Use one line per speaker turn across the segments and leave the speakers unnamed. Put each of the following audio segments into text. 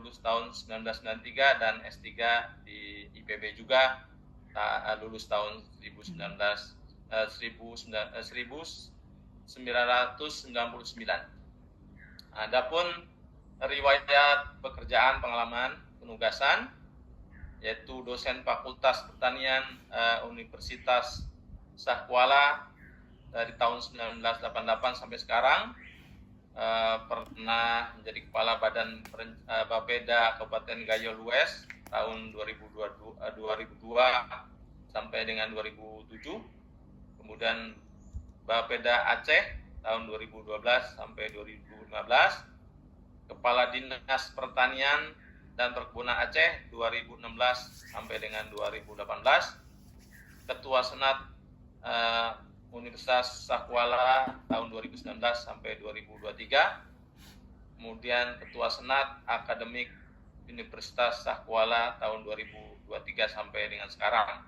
lulus tahun 1993 dan S3 di IPB juga lulus tahun 1999. Adapun riwayat pekerjaan, pengalaman, penugasan, yaitu dosen Fakultas Pertanian Universitas Sahkuala dari tahun 1988 sampai sekarang. Pernah menjadi Kepala Badan Bapeda Kabupaten Gayo Lues tahun 2002 sampai dengan 2007. Kemudian Bapeda Aceh tahun 2012 sampai 2015. Kepala Dinas Pertanian dan Perkebunan Aceh 2016 sampai dengan 2018. Ketua Senat Universitas Sahkuala tahun 2019 sampai 2023. Kemudian Ketua Senat Akademik Universitas Sahkuala tahun 2023 sampai dengan sekarang.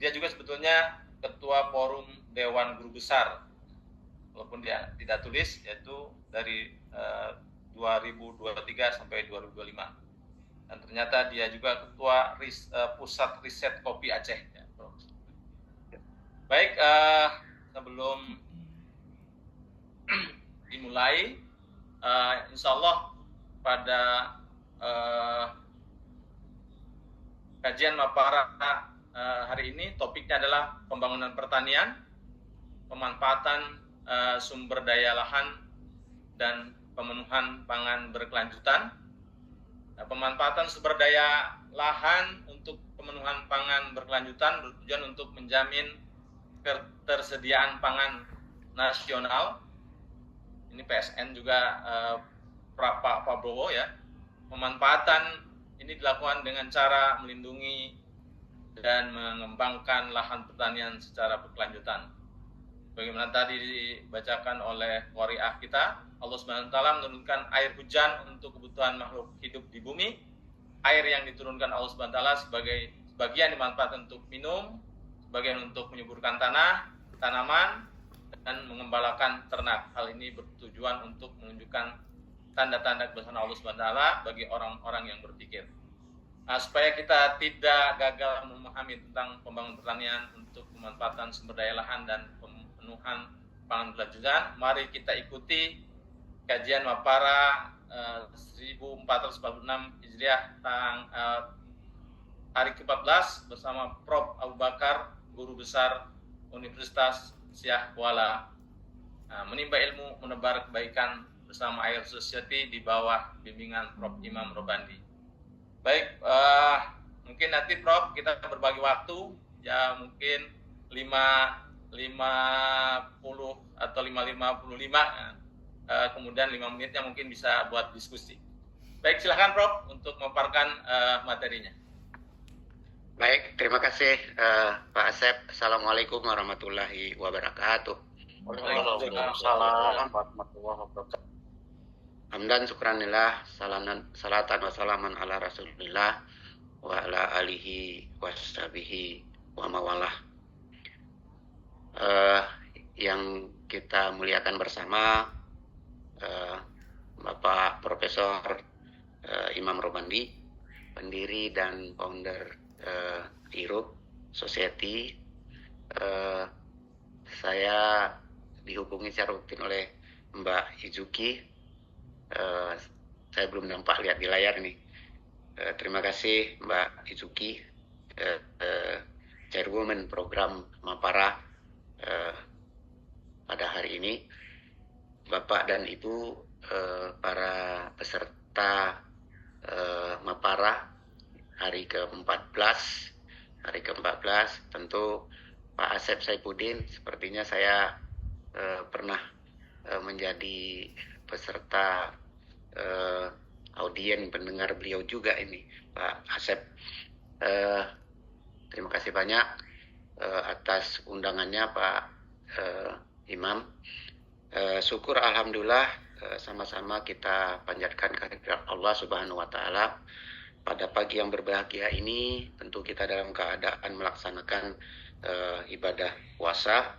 Dia juga sebetulnya Ketua Forum Dewan Guru Besar, walaupun dia tidak tulis, yaitu dari 2023 sampai 2025. Dan ternyata dia juga Ketua Pusat Riset Kopi Aceh. Baik, sebelum dimulai, insya Allah pada kajian Mapara hari ini topiknya adalah pembangunan pertanian, pemanfaatan sumber daya lahan, dan pemenuhan pangan berkelanjutan. Pemanfaatan sumber daya lahan untuk pemenuhan pangan berkelanjutan bertujuan untuk menjamin ketersediaan pangan nasional. Ini PSN juga Pak Prabowo ya. Pemanfaatan ini dilakukan dengan cara melindungi dan mengembangkan lahan pertanian secara berkelanjutan. Bagaimana tadi dibacakan oleh qari'ah kita, Allah Subhanahu wa taala menurunkan air hujan untuk kebutuhan makhluk hidup di bumi. Air yang diturunkan Allah Subhanahu wa taala sebagian dimanfaatkan untuk minum, sebagian untuk menyuburkan tanah, tanaman, dan mengembalakan ternak. Hal ini bertujuan untuk menunjukkan tanda-tanda kebesaran Allah Subhanahu wa taala bagi orang-orang yang berpikir. Supaya kita tidak gagal memahami tentang pembangunan pertanian untuk pemanfaatan sumber daya lahan dan pemenuhan pangan berkelanjutan, mari kita ikuti kajian Mapara 1446 Hijriah hari ke-14 bersama Prof. Abu Bakar, Guru Besar Universitas Sahkuala. Menimba ilmu, menebar kebaikan bersama Air Society di bawah bimbingan Prof. Imam Robandi. Baik, mungkin nanti Prof kita berbagi waktu, ya mungkin 5.50 atau 5.55, kemudian 5 menitnya mungkin bisa buat diskusi. Baik, silakan Prof untuk memaparkan materinya.
Baik, terima kasih Pak Asep. Assalamualaikum warahmatullahi wabarakatuh.
Waalaikumsalam warahmatullahi wabarakatuh.
Hamdan syukranillah, salatan wa salaman ala rasulillah wa ala alihi wa sahbihi wa mawalah. Yang kita muliakan bersama Bapak Profesor Imam Robandi, pendiri dan founder IRUP Society. Saya dihubungi secara rutin oleh Mbak Izuki. Saya belum nampak lihat di layar nih. Terima kasih Mbak Izuki, Chairwoman program Mapara pada hari ini. Bapak dan Ibu para peserta Mapara hari ke-14, tentu Pak Asep Saifuddin, sepertinya saya pernah menjadi peserta audien pendengar beliau juga ini, Pak Asep. Terima kasih banyak atas undangannya Pak Imam. Syukur alhamdulillah sama-sama kita panjatkan kehadirat Allah Subhanahu wa taala. Pada pagi yang berbahagia ini tentu kita dalam keadaan melaksanakan ibadah puasa.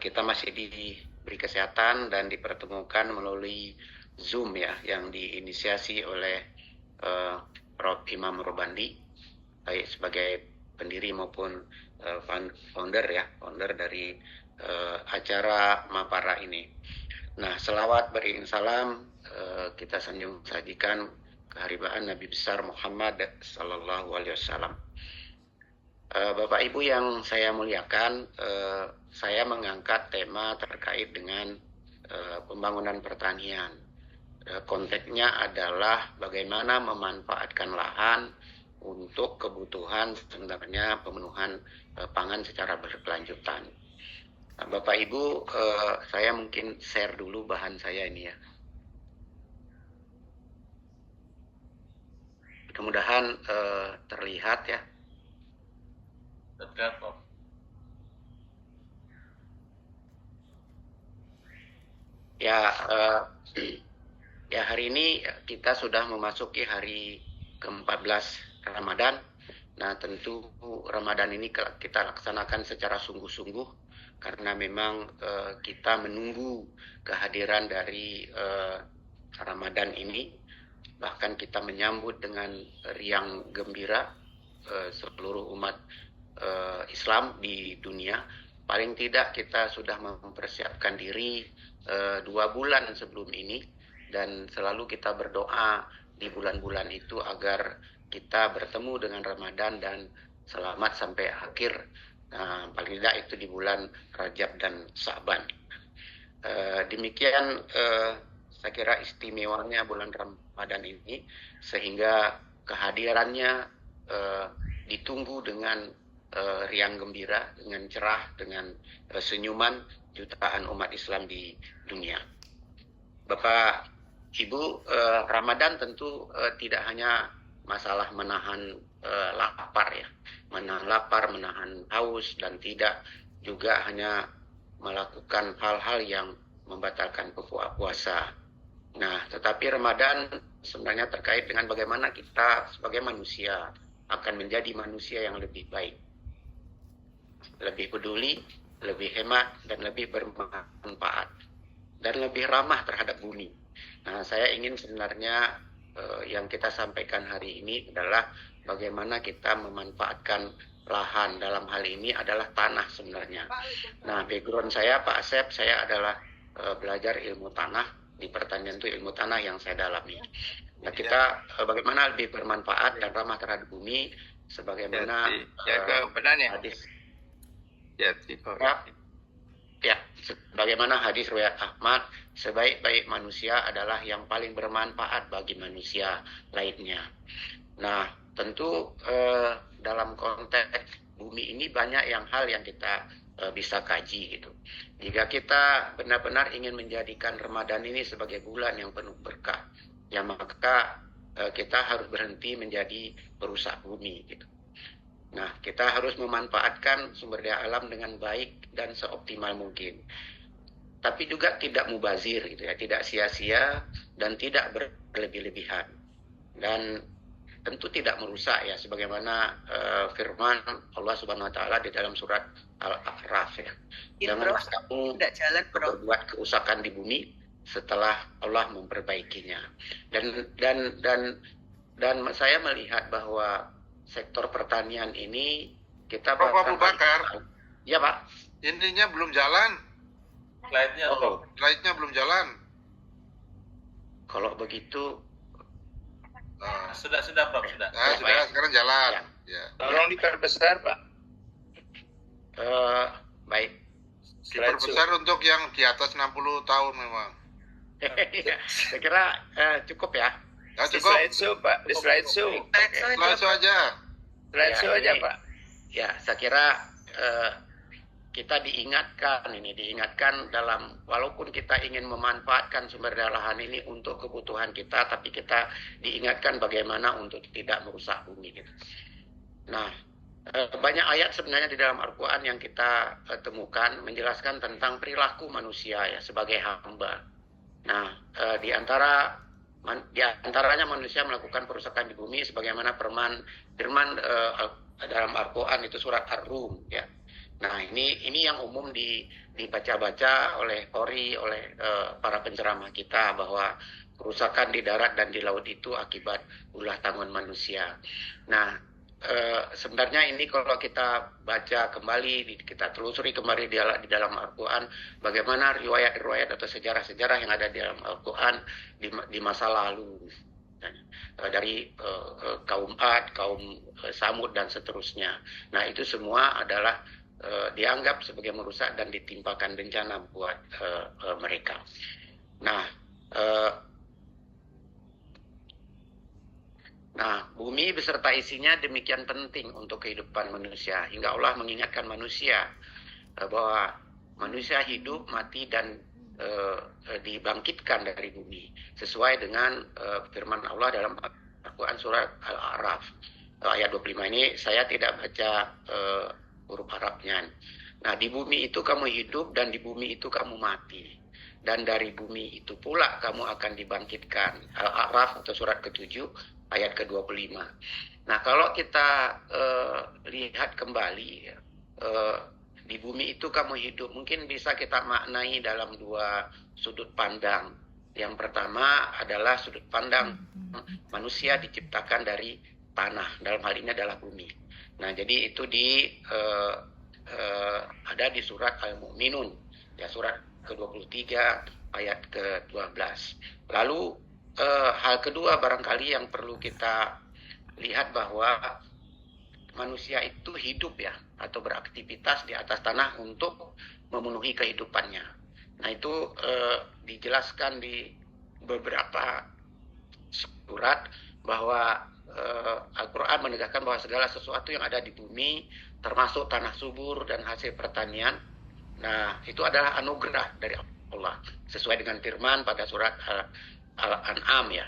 Kita masih diberi kesehatan dan dipertemukan melalui Zoom ya, yang diinisiasi oleh Prof. Imam Robandi, baik sebagai pendiri maupun founder dari acara Mapara ini. Nah, selawat beriring salam kita sanjung sajikan keharibaan Nabi besar Muhammad sallallahu alaihi wasallam. Bapak Ibu yang saya muliakan, saya mengangkat tema terkait dengan pembangunan pertanian. Konteksnya adalah bagaimana memanfaatkan lahan untuk kebutuhan sebenarnya pemenuhan pangan secara berkelanjutan. Nah, Bapak Ibu, saya mungkin share dulu bahan saya ini ya. Mudah-mudahan terlihat ya.
Terlihat, Prof.
Ya, hari ini kita sudah memasuki hari ke-14 Ramadan. Nah, tentu Ramadan ini kita laksanakan secara sungguh-sungguh karena memang kita menunggu kehadiran dari Ramadan ini. Bahkan kita menyambut dengan riang gembira seluruh umat Islam di dunia. Paling tidak kita sudah mempersiapkan diri 2 bulan sebelum ini, dan selalu kita berdoa di bulan-bulan itu agar kita bertemu dengan Ramadan dan selamat sampai akhir. Nah, paling tidak itu di bulan Rajab dan Sa'ban. Demikian saya kira istimewanya bulan Ramadan ini, sehingga kehadirannya ditunggu dengan riang gembira, dengan cerah, dengan senyuman jutaan umat Islam di dunia. Bapak Ibu, Ramadan tentu tidak hanya masalah menahan lapar ya, menahan lapar, menahan haus, dan tidak juga hanya melakukan hal-hal yang membatalkan puasa. Nah, tetapi Ramadan sebenarnya terkait dengan bagaimana kita sebagai manusia akan menjadi manusia yang lebih baik, lebih peduli, lebih hemat, dan lebih bermanfaat, dan lebih ramah terhadap bumi. Nah, saya ingin sebenarnya yang kita sampaikan hari ini adalah bagaimana kita memanfaatkan lahan. Dalam hal ini adalah tanah sebenarnya. Nah, background saya Pak Asep, saya adalah belajar ilmu tanah. Di pertanian itu ilmu tanah yang saya dalami. Nah, kita bagaimana lebih bermanfaat dan ramah terhadap bumi, sebagaimana hadis. Sebagaimana hadis riwayat Ahmad, sebaik-baik manusia adalah yang paling bermanfaat bagi manusia lainnya. Nah, tentu dalam konteks bumi ini banyak hal yang kita bisa kaji gitu. Jika kita benar-benar ingin menjadikan Ramadan ini sebagai bulan yang penuh berkah, ya maka kita harus berhenti menjadi perusak bumi gitu. Nah, kita harus memanfaatkan sumber daya alam dengan baik dan seoptimal mungkin. Tapi juga tidak mubazir gitu ya, tidak sia-sia dan tidak berlebih-lebihan. Dan tentu tidak merusak ya, sebagaimana firman Allah Subhanahu wa taala di dalam surat Al-A'raf ya. Jangan kamu berbuat kerusakan di bumi setelah Allah memperbaikinya. Dan saya melihat bahwa sektor pertanian ini kita
Pak Abu Bakar.
Ya, Pak.
Ininya belum jalan. Slide-nya belum jalan.
Kalau begitu
sudah Prof, sudah.
Nah, sudah, sekarang jalan. Ya.
Tolong diperbesar, Pak.
Baik.
Diperbesar untuk yang di atas 60 tahun memang.
Saya kira cukup ya.
Nah,
Di
cukup.
slideshow, Pak. Di slideshow.
Slideshow aja.
Slideshow
Ya,
aja,
ini-
Pak.
Ya, saya kira kita diingatkan dalam, walaupun kita ingin memanfaatkan sumber daya lahan ini untuk kebutuhan kita, tapi kita diingatkan bagaimana untuk tidak merusak bumi gitu. Nah, banyak ayat sebenarnya di dalam Al-Quran yang kita temukan menjelaskan tentang perilaku manusia ya sebagai hamba. Nah, di antaranya manusia melakukan perusakan di bumi sebagaimana firman dalam Al-Quran itu surat Ar-Rum ya. Nah, ini yang umum dibaca-baca oleh Qori, oleh para penceramah kita, bahwa kerusakan di darat dan di laut itu akibat ulah tangan manusia. Nah, sebenarnya ini kalau kita baca kembali, kita telusuri kembali di dalam Al-Quran, bagaimana riwayat-riwayat atau sejarah-sejarah yang ada di dalam Al-Quran di masa lalu, dari kaum Ad, kaum Samud dan seterusnya. Nah, itu semua adalah dianggap sebagai merusak dan ditimpakan bencana buat mereka. Nah, bumi beserta isinya demikian penting untuk kehidupan manusia, hingga Allah mengingatkan manusia bahwa manusia hidup, mati, dan dibangkitkan dari bumi, sesuai dengan firman Allah dalam Al-Quran surat Al-A'raf ayat 25. Ini saya tidak baca huruf Arabnya. Nah, di bumi itu kamu hidup dan di bumi itu kamu mati, dan dari bumi itu pula kamu akan dibangkitkan. Al-A'raf atau surat ke-7 ayat ke-25. Nah, kalau kita lihat kembali, di bumi itu kamu hidup, mungkin bisa kita maknai dalam dua sudut pandang. Yang pertama adalah sudut pandang manusia diciptakan dari tanah, dalam hal ini adalah bumi. Nah, jadi itu ada di surat Al-Mu'minun, ya, surat ke-23 ayat ke-12. Lalu hal kedua barangkali yang perlu kita lihat bahwa manusia itu hidup, ya, atau beraktivitas di atas tanah untuk memenuhi kehidupannya. Nah, itu dijelaskan di beberapa surat bahwa Al-Quran menegaskan bahwa segala sesuatu yang ada di bumi, termasuk tanah subur dan hasil pertanian, nah, itu adalah anugerah dari Allah, sesuai dengan firman pada surat Al-An'am, ya,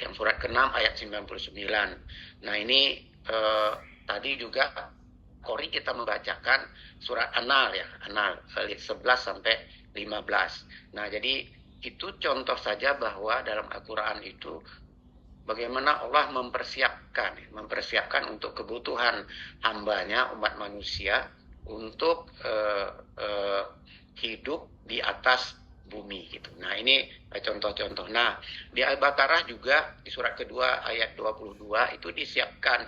yang surat ke-6 ayat 99. Nah, ini tadi juga Qori kita membacakan surat An-Nahl, ya, An-Nahl 11 sampai 15. Nah, jadi itu contoh saja bahwa dalam Al-Quran itu bagaimana Allah mempersiapkan untuk kebutuhan hambanya, umat manusia, untuk hidup di atas bumi gitu. Nah, ini contoh-contoh. Nah, di Al-Baqarah juga di surat kedua ayat 22 itu disiapkan,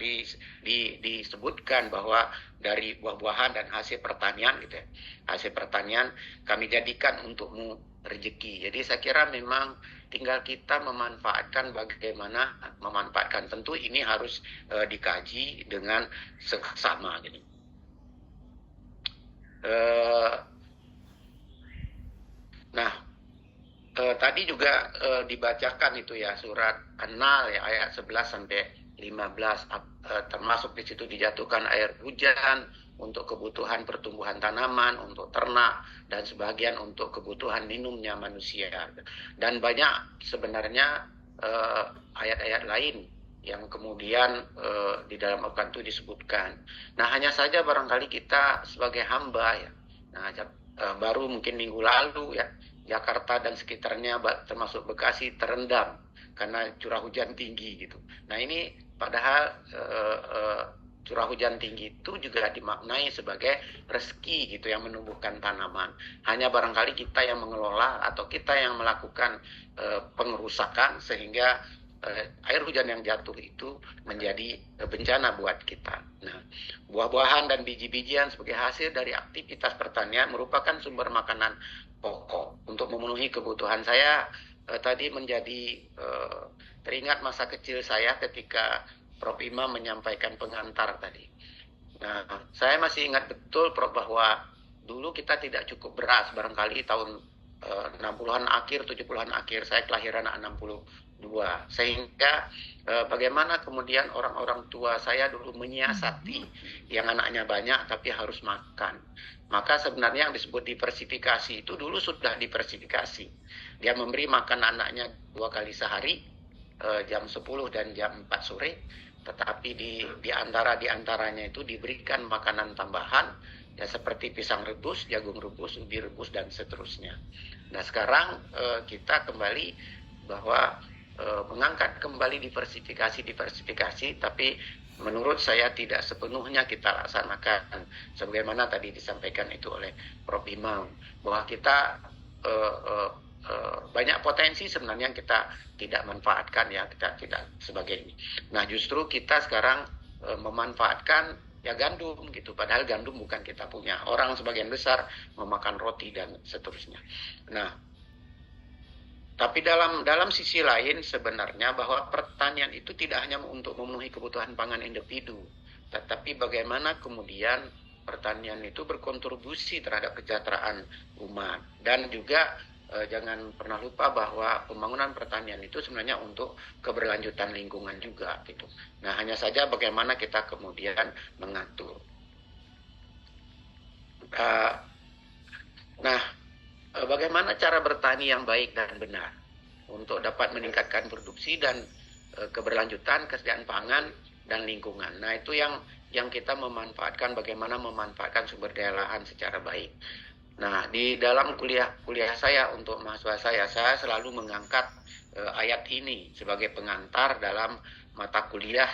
disebutkan bahwa dari buah-buahan dan hasil pertanian gitu, ya. Hasil pertanian kami jadikan untukmu rezeki. Jadi saya kira memang tinggal kita memanfaatkan, bagaimana memanfaatkan. Tentu ini harus dikaji dengan seksama gitu. Nah, tadi juga dibacakan itu, ya, surat An-Nahl, ya, ayat 11 sampai 15, termasuk di situ dijatuhkan air hujan untuk kebutuhan pertumbuhan tanaman, untuk ternak, dan sebagian untuk kebutuhan minumnya manusia. Dan banyak sebenarnya ayat-ayat lain yang kemudian di dalam Al-Quran itu disebutkan. Nah, hanya saja barangkali kita sebagai hamba, ya, nah, baru mungkin minggu lalu, ya, Jakarta dan sekitarnya termasuk Bekasi terendam karena curah hujan tinggi gitu. Nah, ini padahal curah hujan tinggi itu juga dimaknai sebagai rezeki gitu yang menumbuhkan tanaman. Hanya barangkali kita yang mengelola atau kita yang melakukan pengerusakan sehingga air hujan yang jatuh itu menjadi bencana buat kita. Nah, buah-buahan dan biji-bijian sebagai hasil dari aktivitas pertanian merupakan sumber makanan pokok untuk memenuhi kebutuhan. Saya tadi menjadi teringat masa kecil saya ketika Prof. Imam menyampaikan pengantar tadi. Nah, saya masih ingat betul, Prof, bahwa dulu kita tidak cukup beras, barangkali tahun 60-an akhir, 70-an akhir. Saya kelahiran 62. Sehingga bagaimana kemudian orang-orang tua saya dulu menyiasati yang anaknya banyak tapi harus makan. Maka sebenarnya yang disebut diversifikasi itu dulu sudah diversifikasi. Dia memberi makan anaknya 2 kali sehari, jam 10 dan jam 4 sore. Tetapi di antaranya itu diberikan makanan tambahan, ya, seperti pisang rebus, jagung rebus, ubi rebus, dan seterusnya. Nah, sekarang kita kembali bahwa mengangkat kembali diversifikasi, tapi menurut saya tidak sepenuhnya kita laksanakan sebagaimana tadi disampaikan itu oleh Prof. Imam, bahwa kita banyak potensi sebenarnya yang kita tidak manfaatkan ya, kita tidak sebagai ini. Nah justru kita sekarang memanfaatkan ya gandum gitu, padahal gandum bukan kita punya. Orang sebagian besar memakan roti dan seterusnya. Nah, tapi dalam sisi lain sebenarnya bahwa pertanian itu tidak hanya untuk memenuhi kebutuhan pangan individu, tetapi bagaimana kemudian pertanian itu berkontribusi terhadap kesejahteraan umat. Dan juga jangan pernah lupa bahwa pembangunan pertanian itu sebenarnya untuk keberlanjutan lingkungan juga gitu. Nah, hanya saja bagaimana kita kemudian mengatur. Bagaimana cara bertani yang baik dan benar untuk dapat meningkatkan produksi dan keberlanjutan kesediaan pangan dan lingkungan. Nah, itu yang kita memanfaatkan, bagaimana memanfaatkan sumber daya lahan secara baik. Nah, di dalam kuliah saya untuk mahasiswa saya selalu mengangkat ayat ini sebagai pengantar dalam mata kuliah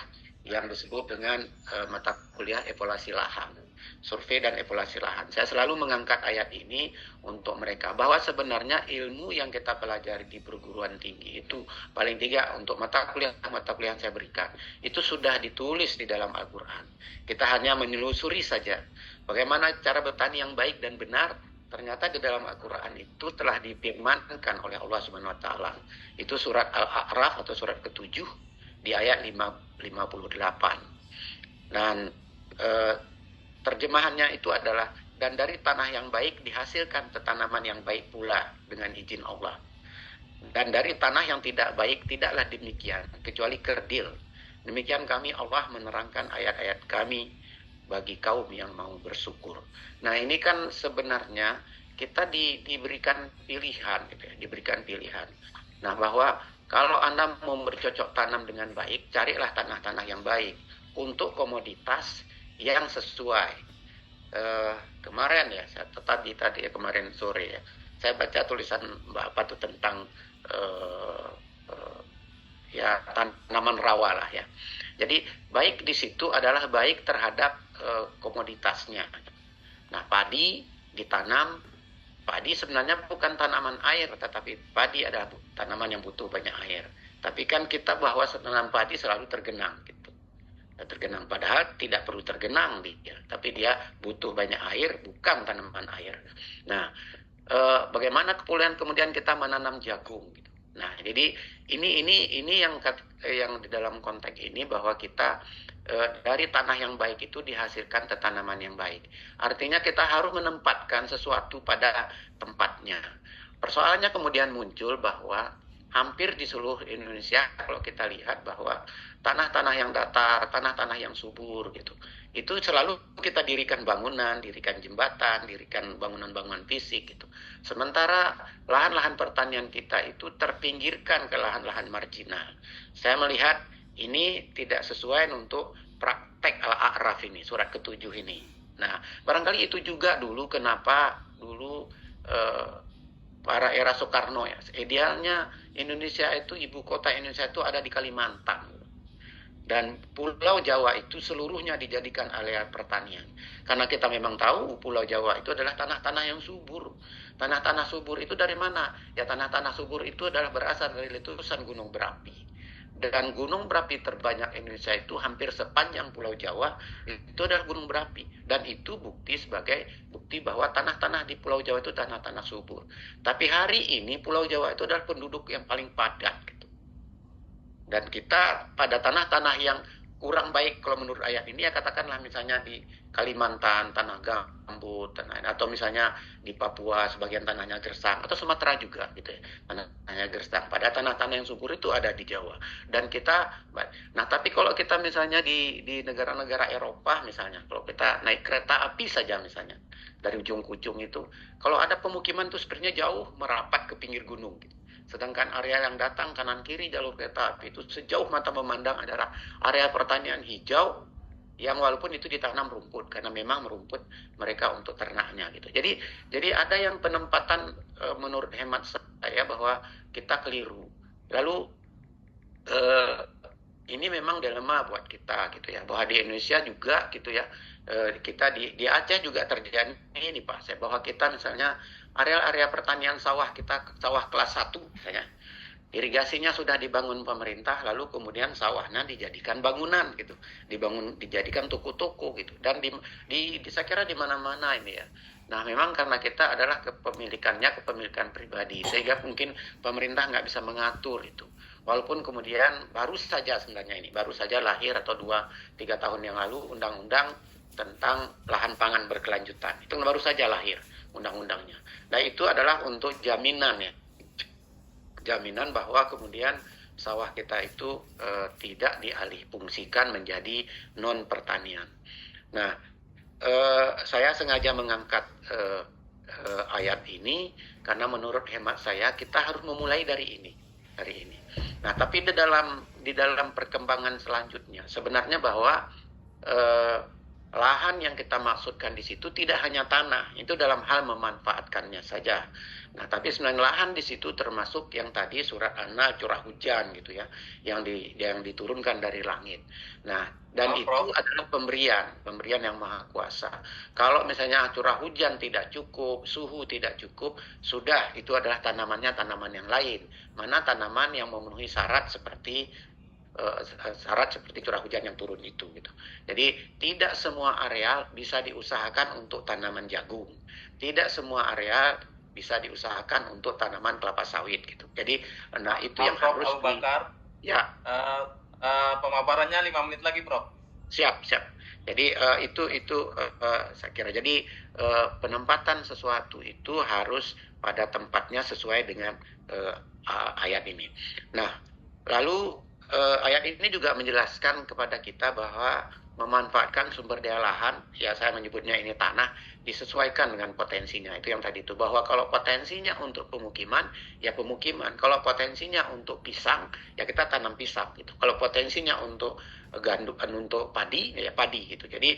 yang disebut dengan mata kuliah evaluasi lahan, survei dan evaluasi lahan. Saya selalu mengangkat ayat ini untuk mereka, bahwa sebenarnya ilmu yang kita pelajari di perguruan tinggi itu paling tidak untuk mata kuliah yang saya berikan, itu sudah ditulis di dalam Al-Quran. Kita hanya menelusuri saja bagaimana cara bertani yang baik dan benar. Ternyata di dalam Al-Quran itu telah difirmankan oleh Allah Subhanahu wa taala. Itu surat Al-A'raf atau surat ke-7 di ayat 58. Dan terjemahannya itu adalah, dan dari tanah yang baik dihasilkan tanaman yang baik pula dengan izin Allah. Dan dari tanah yang tidak baik tidaklah demikian, kecuali kerdil. Demikian kami Allah menerangkan ayat-ayat kami bagi kaum yang mau bersyukur. Nah, ini kan sebenarnya kita diberikan pilihan gitu ya, diberikan pilihan. Nah, bahwa kalau Anda mau bercocok tanam dengan baik, carilah tanah-tanah yang baik untuk komoditas yang sesuai. Kemarin ya, kemarin sore ya, saya baca tulisan Bapak tuh tentang ya tanaman rawa lah ya. Jadi baik di situ adalah baik terhadap komoditasnya. Nah, padi ditanam, padi sebenarnya bukan tanaman air, tetapi padi adalah tanaman yang butuh banyak air. Tapi kan kita bahwa tanam padi selalu tergenang gitu. Tergenang, padahal tidak perlu tergenang dia, tapi dia butuh banyak air, bukan tanaman air. Nah, bagaimana kemudian kita menanam jagung gitu. Nah, jadi ini yang di dalam konteks ini bahwa kita dari tanah yang baik itu dihasilkan tanaman yang baik. Artinya kita harus menempatkan sesuatu pada tempatnya. Persoalannya kemudian muncul bahwa hampir di seluruh Indonesia kalau kita lihat bahwa tanah-tanah yang datar, tanah-tanah yang subur gitu, itu selalu kita dirikan bangunan, dirikan jembatan, dirikan bangunan-bangunan fisik gitu. Sementara lahan-lahan pertanian kita itu terpinggirkan ke lahan-lahan marginal. Saya melihat ini tidak sesuai untuk praktek Al-A'raf ini, surat ke-7 ini. Nah, barangkali itu juga dulu kenapa dulu para era Soekarno ya, idealnya Indonesia itu, ibu kota Indonesia itu ada di Kalimantan. Dan Pulau Jawa itu seluruhnya dijadikan area pertanian. Karena kita memang tahu Pulau Jawa itu adalah tanah-tanah yang subur. Tanah-tanah subur itu dari mana? Ya, tanah-tanah subur itu adalah berasal dari letusan gunung berapi. Dan gunung berapi terbanyak Indonesia itu hampir sepanjang Pulau Jawa itu adalah gunung berapi. Dan itu sebagai bukti bahwa tanah-tanah di Pulau Jawa itu tanah-tanah subur. Tapi hari ini Pulau Jawa itu adalah penduduk yang paling padat gitu. Dan kita pada tanah-tanah yang kurang baik kalau menurut ayat ini ya, katakanlah misalnya di Kalimantan tanah gambut, atau misalnya di Papua sebagian tanahnya gersang, atau Sumatera juga gitu ya, tanahnya gersang. Pada tanah-tanah yang subur itu ada di Jawa. Dan tapi kalau kita misalnya di negara-negara Eropa misalnya, kalau kita naik kereta api saja misalnya dari ujung ke ujung itu, kalau ada pemukiman itu sebenarnya jauh merapat ke pinggir gunung gitu. Sedangkan area yang datang kanan kiri jalur kereta api itu sejauh mata memandang adalah area pertanian hijau yang walaupun itu ditanam rumput, karena memang rumput mereka untuk ternaknya gitu. Jadi ada yang penempatan menurut hemat saya bahwa kita keliru. Lalu ini memang dilema buat kita gitu ya, bahwa di Indonesia juga gitu ya, kita di Aceh juga terjadi ini Pak, bahwa kita misalnya area-area pertanian sawah kita, sawah kelas 1 misalnya, irigasinya sudah dibangun pemerintah, lalu kemudian sawahnya dijadikan bangunan gitu, dijadikan toko-toko gitu, dan saya kira di mana-mana ini ya. Nah memang karena kita adalah kepemilikan pribadi, sehingga mungkin pemerintah nggak bisa mengatur itu. Walaupun kemudian baru saja lahir atau 2-3 tahun yang lalu undang-undang tentang lahan pangan berkelanjutan, itu baru saja lahir undang-undangnya. Nah itu adalah untuk jaminan ya, jaminan bahwa kemudian sawah kita itu tidak dialihfungsikan menjadi non pertanian. Nah, saya sengaja mengangkat ayat ini karena menurut hemat saya kita harus memulai dari ini. Nah, tapi di dalam perkembangan selanjutnya sebenarnya bahwa lahan yang kita maksudkan di situ tidak hanya tanah, itu dalam hal memanfaatkannya saja. Nah, tapi sebenarnya lahan di situ termasuk yang tadi surat An-Nahl, curah hujan gitu ya, yang diturunkan dari langit. Nah, dan itu adalah pemberian yang maha kuasa. Kalau misalnya curah hujan tidak cukup, suhu tidak cukup, sudah itu adalah tanaman yang lain. Mana tanaman yang memenuhi syarat seperti curah hujan yang turun itu gitu. Jadi tidak semua areal bisa diusahakan untuk tanaman jagung. Tidak semua areal bisa diusahakan untuk tanaman kelapa sawit gitu. Jadi nah itu yang
Prof.
harus
Abu Bakar.
Ya.
Pemaparannya 5 menit lagi, Prof.
Siap. Jadi itu saya kira. Jadi penempatan sesuatu itu harus pada tempatnya sesuai dengan ayat ini. Nah, lalu ayat ini juga menjelaskan kepada kita bahwa memanfaatkan sumber daya lahan, ya saya menyebutnya ini tanah, disesuaikan dengan potensinya. Itu yang tadi itu, bahwa kalau potensinya untuk pemukiman, ya pemukiman. Kalau potensinya untuk pisang, ya kita tanam pisang gitu. Kalau potensinya untuk gandum, untuk padi, ya padi gitu. Jadi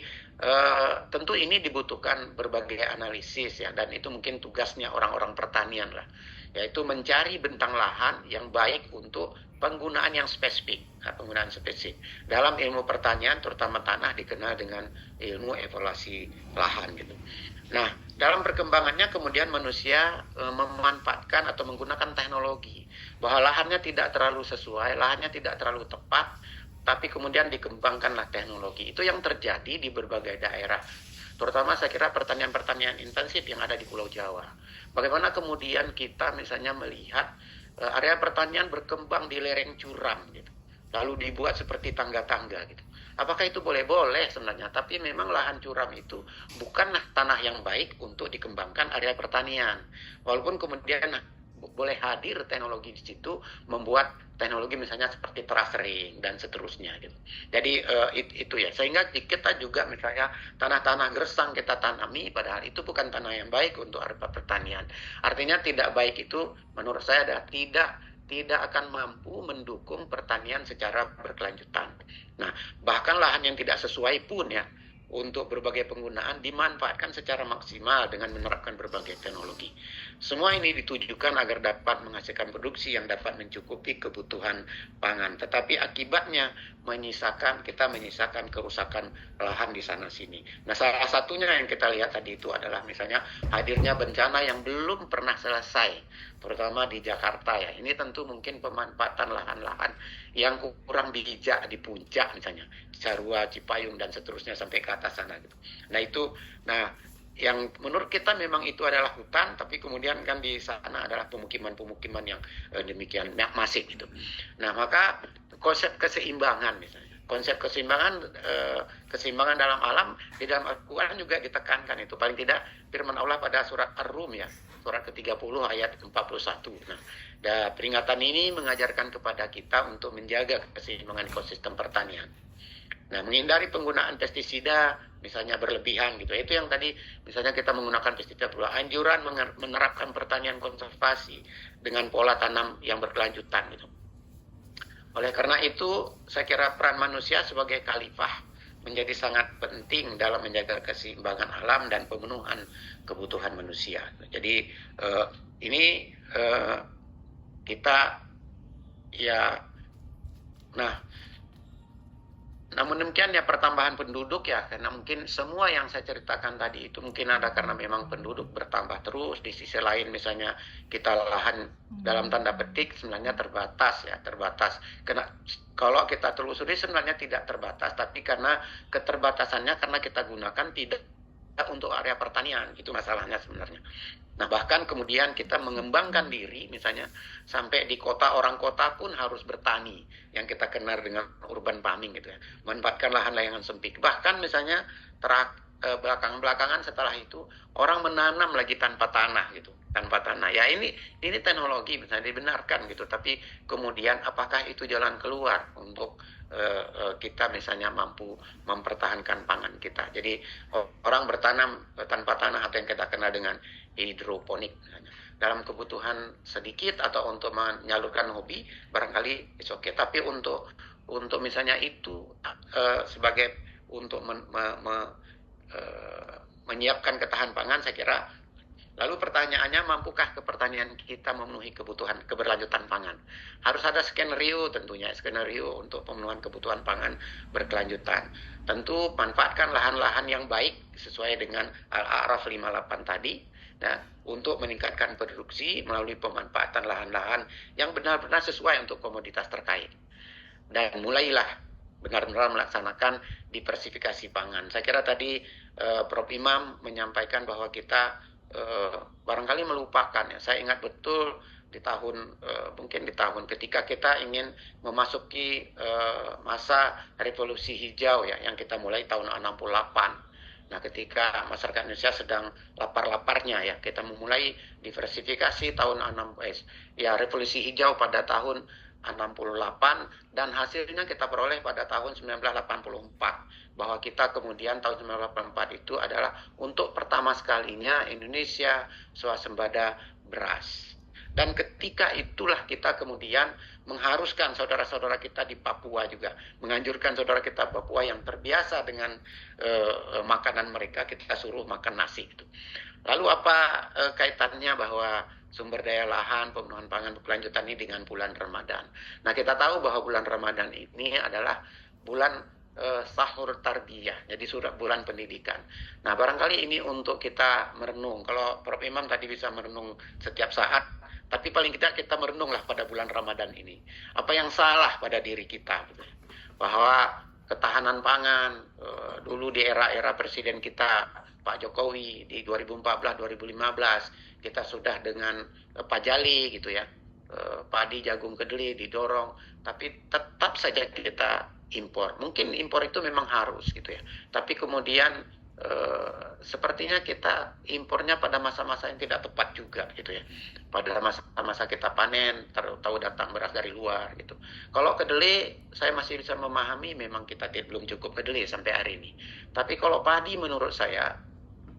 tentu ini dibutuhkan berbagai analisis ya, dan itu mungkin tugasnya orang-orang pertanian lah, yaitu mencari bentang lahan yang baik untuk penggunaan yang spesifik. Dalam ilmu pertanian, terutama tanah, dikenal dengan ilmu evaluasi lahan gitu. Nah, dalam perkembangannya kemudian manusia memanfaatkan atau menggunakan teknologi, bahwa lahannya tidak terlalu sesuai, lahannya tidak terlalu tepat, tapi kemudian dikembangkanlah teknologi. Itu yang terjadi di berbagai daerah, terutama saya kira pertanian intensif yang ada di Pulau Jawa. Bagaimana kemudian kita misalnya melihat area pertanian berkembang di lereng curam gitu, lalu dibuat seperti tangga-tangga gitu. Apakah itu boleh sebenarnya? Tapi memang lahan curam itu bukanlah tanah yang baik untuk dikembangkan area pertanian. Walaupun kemudian boleh hadir teknologi di situ, membuat teknologi misalnya seperti terasering dan seterusnya gitu. Jadi itu ya, sehingga kita juga misalnya tanah-tanah gersang kita tanami, padahal itu bukan tanah yang baik untuk area pertanian. Artinya tidak baik itu menurut saya adalah tidak akan mampu mendukung pertanian secara berkelanjutan. Nah, bahkan lahan yang tidak sesuai pun ya untuk berbagai penggunaan dimanfaatkan secara maksimal dengan menerapkan berbagai teknologi. Semua ini ditujukan agar dapat menghasilkan produksi yang dapat mencukupi kebutuhan pangan. Tetapi akibatnya kita menyisakan kerusakan lahan di sana sini. Nah, salah satunya yang kita lihat tadi itu adalah misalnya hadirnya bencana yang belum pernah selesai, terutama di Jakarta ya. Ini tentu mungkin pemanfaatan lahan-lahan yang kurang bijak di puncak misalnya, Cisarua, Cipayung dan seterusnya sampai ke atas sana gitu. Nah yang menurut kita memang itu adalah hutan, tapi kemudian kan di sana adalah pemukiman yang demikian masif gitu. Nah, maka konsep keseimbangan misalnya, keseimbangan dalam alam di dalam Al-Quran juga ditekankan itu. Paling tidak firman Allah pada surat Ar-Rum ya, surat ke-30 ayat 41. Nah, peringatan ini mengajarkan kepada kita untuk menjaga keseimbangan ekosistem pertanian. Nah, menghindari penggunaan pestisida misalnya berlebihan gitu. Itu yang tadi misalnya kita menggunakan pestisida perlu anjuran menerapkan pertanian konservasi dengan pola tanam yang berkelanjutan gitu. Oleh karena itu, saya kira peran manusia sebagai khalifah menjadi sangat penting dalam menjaga keseimbangan alam dan pemenuhan kebutuhan manusia. Jadi ini kita ya, nah namun demikian ya pertambahan penduduk ya, karena mungkin semua yang saya ceritakan tadi itu mungkin ada karena memang penduduk bertambah terus. Di sisi lain misalnya kita lahan dalam tanda petik sebenarnya terbatas ya, terbatas. Karena kalau kita telusuri sebenarnya tidak terbatas, tapi karena keterbatasannya karena kita gunakan tidak untuk area pertanian, itu masalahnya sebenarnya. Nah bahkan kemudian kita mengembangkan diri misalnya sampai di kota, orang kota pun harus bertani yang kita kenal dengan urban farming gitu ya, manfaatkan lahan layangan sempit. Bahkan misalnya belakangan setelah itu orang menanam lagi tanpa tanah gitu, tanpa tanah. Ya ini teknologi bisa dibenarkan gitu, tapi kemudian apakah itu jalan keluar untuk kita misalnya mampu mempertahankan pangan kita. Jadi orang bertanam tanpa tanah atau yang kita kenal dengan hidroponik dalam kebutuhan sedikit atau untuk menyalurkan hobi barangkali it's okay. Tapi untuk misalnya itu sebagai untuk menyiapkan ketahanan pangan, saya kira. Lalu pertanyaannya, mampukah pertanian kita memenuhi kebutuhan keberlanjutan pangan? Harus ada skenario tentunya, skenario untuk pemenuhan kebutuhan pangan berkelanjutan. Tentu manfaatkan lahan-lahan yang baik sesuai dengan Al-A'raf 58 tadi. Nah, untuk meningkatkan produksi melalui pemanfaatan lahan-lahan yang benar-benar sesuai untuk komoditas terkait. Dan mulailah benar-benar melaksanakan diversifikasi pangan. Saya kira tadi Prof. Imam menyampaikan bahwa kita barangkali melupakan ya. Saya ingat betul di tahun mungkin di tahun ketika kita ingin memasuki masa revolusi hijau ya, yang kita mulai tahun 68. Nah, ketika masyarakat Indonesia sedang lapar-laparnya ya, kita memulai diversifikasi tahun revolusi hijau pada tahun 68 dan hasilnya kita peroleh pada tahun 1984. Bahwa kita kemudian tahun 1984 itu adalah untuk pertama sekalinya Indonesia swasembada beras. Dan ketika itulah kita kemudian mengharuskan saudara-saudara kita di Papua juga, menganjurkan saudara kita Papua yang terbiasa dengan makanan mereka, kita suruh makan nasi gitu. Lalu apa kaitannya bahwa sumber daya lahan, pemenuhan pangan berkelanjutan ini dengan bulan Ramadan? Nah, kita tahu bahwa bulan Ramadan ini adalah bulan sahur tarbiyah, jadi sudah bulan pendidikan. Nah, barangkali ini untuk kita merenung. Kalau Prof. Imam tadi bisa merenung setiap saat, tapi paling tidak kita merenunglah pada bulan Ramadan ini. Apa yang salah pada diri kita? Bahwa ketahanan pangan dulu di era Presiden kita Pak Jokowi di 2014-2015 kita sudah dengan pajali gitu ya, padi, jagung, kedelai didorong, tapi tetap saja kita impor. Mungkin impor itu memang harus gitu ya, tapi kemudian sepertinya kita impornya pada masa-masa yang tidak tepat juga gitu ya. Pada masa-masa kita panen, tahu datang beras dari luar gitu. Kalau kedelai saya masih bisa memahami, memang kita belum cukup kedelai sampai hari ini. Tapi kalau padi menurut saya,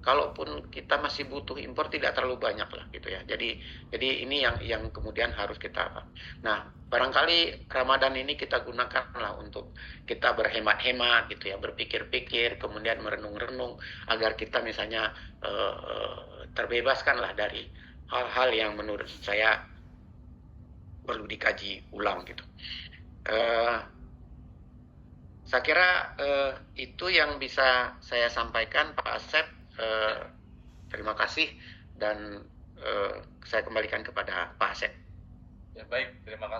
kalaupun kita masih butuh impor tidak terlalu banyak lah gitu ya. Jadi ini yang kemudian harus kita. Nah, barangkali Ramadan ini kita gunakan lah untuk kita berhemat-hemat gitu ya, berpikir-pikir, kemudian merenung-renung agar kita misalnya terbebaskan lah dari hal-hal yang menurut saya perlu dikaji ulang gitu. Saya kira itu yang bisa saya sampaikan, Pak Asep. Terima kasih dan saya kembalikan kepada Pak Asep.
Ya, baik, terima kasih.